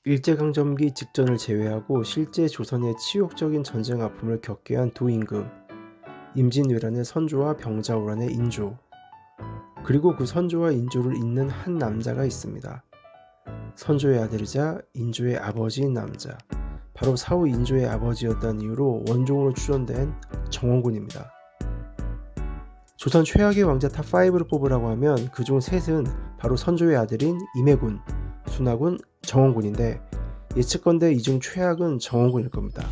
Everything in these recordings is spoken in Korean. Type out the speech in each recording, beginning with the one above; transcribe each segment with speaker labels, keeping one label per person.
Speaker 1: 일제강점기 직전을 제외하고 실제 조선의 치욕적인 전쟁 아픔을 겪게 한 두 임금, 임진왜란의 선조와 병자호란의 인조, 그리고 그 선조와 인조를 잇는 한 남자가 있습니다. 선조의 아들이자 인조의 아버지인 남자, 바로 사후 인조의 아버지였다는 이유로 원종으로 추존된 정원군입니다. 조선 최악의 왕자 탑5를 뽑으라고 하면 그중 셋은 바로 선조의 아들인 임해군, 순하군, 정원군인데 예측컨대 이 중 최악은 정원군일 겁니다.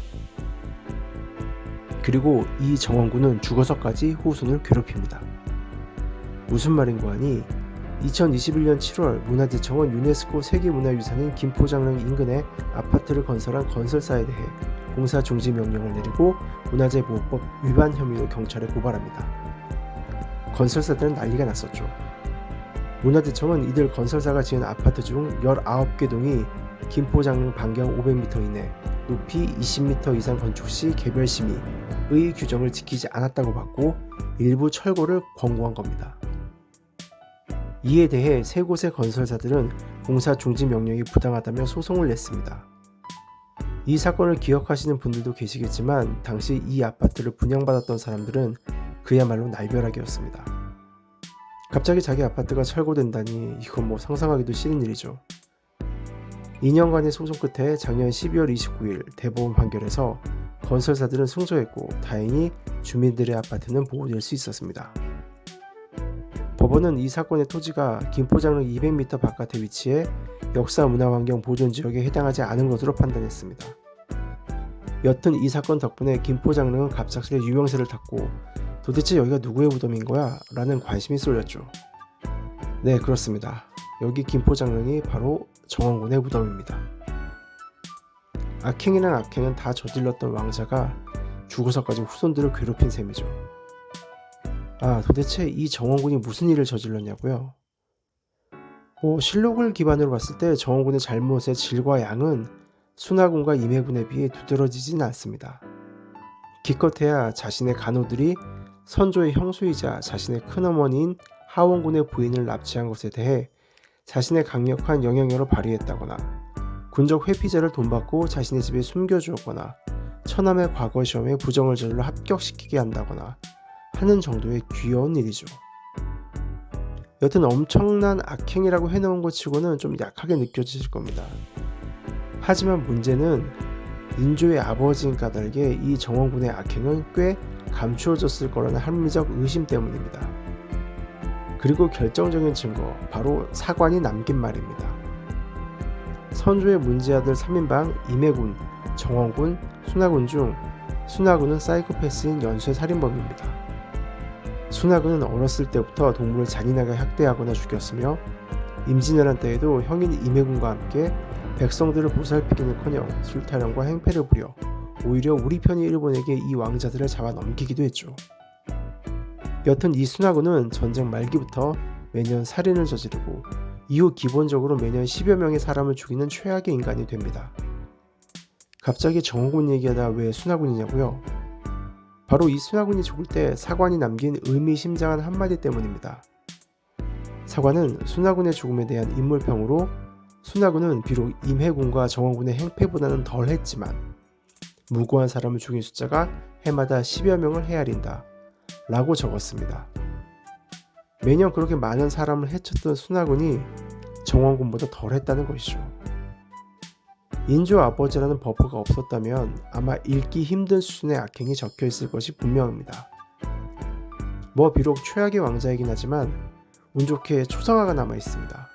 Speaker 1: 그리고 이 정원군은 죽어서까지 후손을 괴롭힙니다. 무슨 말인고 하니 2021년 7월 문화재청은 유네스코 세계문화유산인 김포장릉 인근에 아파트를 건설한 건설사에 대해 공사 중지 명령을 내리고 문화재보호법 위반 혐의로 경찰에 고발합니다. 건설사들은 난리가 났었죠. 문화재청은 이들 건설사가 지은 아파트 중 19개 동이 김포장릉 반경 500m 이내, 높이 20m 이상 건축 시 개별 심의의 규정을 지키지 않았다고 받고 일부 철거를 권고한 겁니다. 이에 대해 세 곳의 건설사들은 공사 중지 명령이 부당하다며 소송을 냈습니다. 이 사건을 기억하시는 분들도 계시겠지만 당시 이 아파트를 분양받았던 사람들은 그야말로 날벼락이었습니다. 갑자기 자기 아파트가 철거된다니 이건 상상하기도 싫은 일이죠. 2년간의 소송 끝에 작년 12월 29일 대법원 판결에서 건설사들은 승소했고 다행히 주민들의 아파트는 보호될 수 있었습니다. 법원은 이 사건의 토지가 김포장릉 200m 바깥에 위치해 역사문화환경 보존지역에 해당하지 않은 것으로 판단했습니다. 여튼 이 사건 덕분에 김포장릉은 갑작스레 유명세를 탔고 도대체 여기가 누구의 무덤인 거야? 라는 관심이 쏠렸죠. 네, 그렇습니다. 여기 김포장릉이 바로 정원군의 무덤입니다. 악행이랑 악행은 다 저질렀던 왕자가 죽어서까지 후손들을 괴롭힌 셈이죠. 도대체 이 정원군이 무슨 일을 저질렀냐고요? 실록을 기반으로 봤을 때 정원군의 잘못의 질과 양은 순하군과 임해군에 비해 두드러지진 않습니다. 기껏해야 자신의 간호들이 선조의 형수이자 자신의 큰어머니인 하원군의 부인을 납치한 것에 대해 자신의 강력한 영향력을 발휘했다거나 군적 회피자를 돈 받고 자신의 집에 숨겨주었거나 처남의 과거 시험에 부정을 저질러 합격시키게 한다거나 하는 정도의 귀여운 일이죠. 여튼 엄청난 악행이라고 해놓은 것 치고는 좀 약하게 느껴지실 겁니다. 하지만 문제는 인조의 아버지인 까닭에 이 정원군의 악행은 꽤 감추어졌을 거라는 합리적 의심 때문입니다. 그리고 결정적인 증거, 바로 사관이 남긴 말입니다. 선조의 문제아들 3인방 임해군, 정원군, 순하군 중 순하군은 사이코패스인 연쇄 살인범입니다. 순하군은 어렸을 때부터 동물을 잔인하게 학대하거나 죽였으며 임진왜란 때에도 형인 임해군과 함께 백성들을 보살피기는커녕 술타령과 행패를 부려 오히려 우리 편인 일본에게 이 왕자들을 잡아 넘기기도 했죠. 여튼 이 순하군은 전쟁 말기부터 매년 살인을 저지르고 이후 기본적으로 매년 10여 명의 사람을 죽이는 최악의 인간이 됩니다. 갑자기 정원군 얘기하다 왜 순하군이냐고요? 바로 이 순하군이 죽을 때 사관이 남긴 의미심장한 한마디 때문입니다. 사관은 순하군의 죽음에 대한 인물평으로 순하군은 비록 임해군과 정원군의 행패보다는 덜 했지만 무고한 사람을 죽인 숫자가 해마다 10여 명을 헤아린다 라고 적었습니다. 매년 그렇게 많은 사람을 해쳤던 순하군이 정원군보다 덜 했다는 것이죠. 인조 아버지라는 버프가 없었다면 아마 읽기 힘든 수준의 악행이 적혀있을 것이 분명합니다. 비록 최악의 왕자이긴 하지만 운 좋게 초상화가 남아있습니다.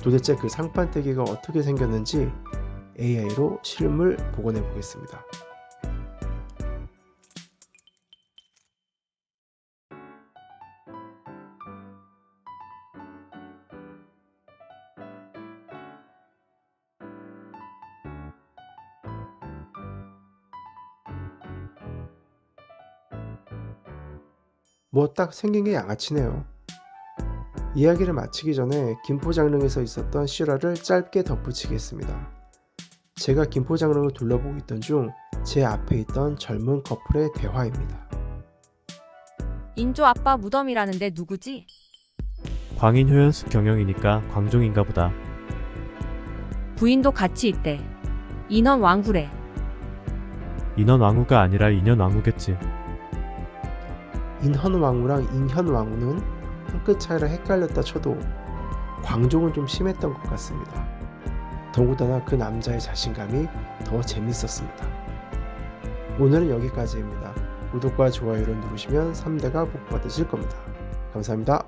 Speaker 1: 도대체 그 상판대기가 어떻게 생겼는지 AI로 실물 복원해 보겠습니다. 딱 생긴 게 양아치네요. 이야기를 마치기 전에 김포장릉에서 있었던 실화를 짧게 덧붙이겠습니다. 제가 김포장릉을 둘러보고 있던 중 제 앞에 있던 젊은 커플의 대화입니다.
Speaker 2: 인조 아빠 무덤이라는데 누구지?
Speaker 3: 광인 효연수 경영이니까 광종인가 보다.
Speaker 2: 부인도 같이 있대. 인헌왕후래.
Speaker 3: 인헌왕후가 아니라 인현왕후겠지.
Speaker 1: 인헌왕후랑 인현왕후는 한 끗 차이라 헷갈렸다 쳐도 광종은 좀 심했던 것 같습니다. 더군다나 그 남자의 자신감이 더 재밌었습니다. 오늘은 여기까지입니다. 구독과 좋아요를 누르시면 3대가 복 받으실 겁니다. 감사합니다.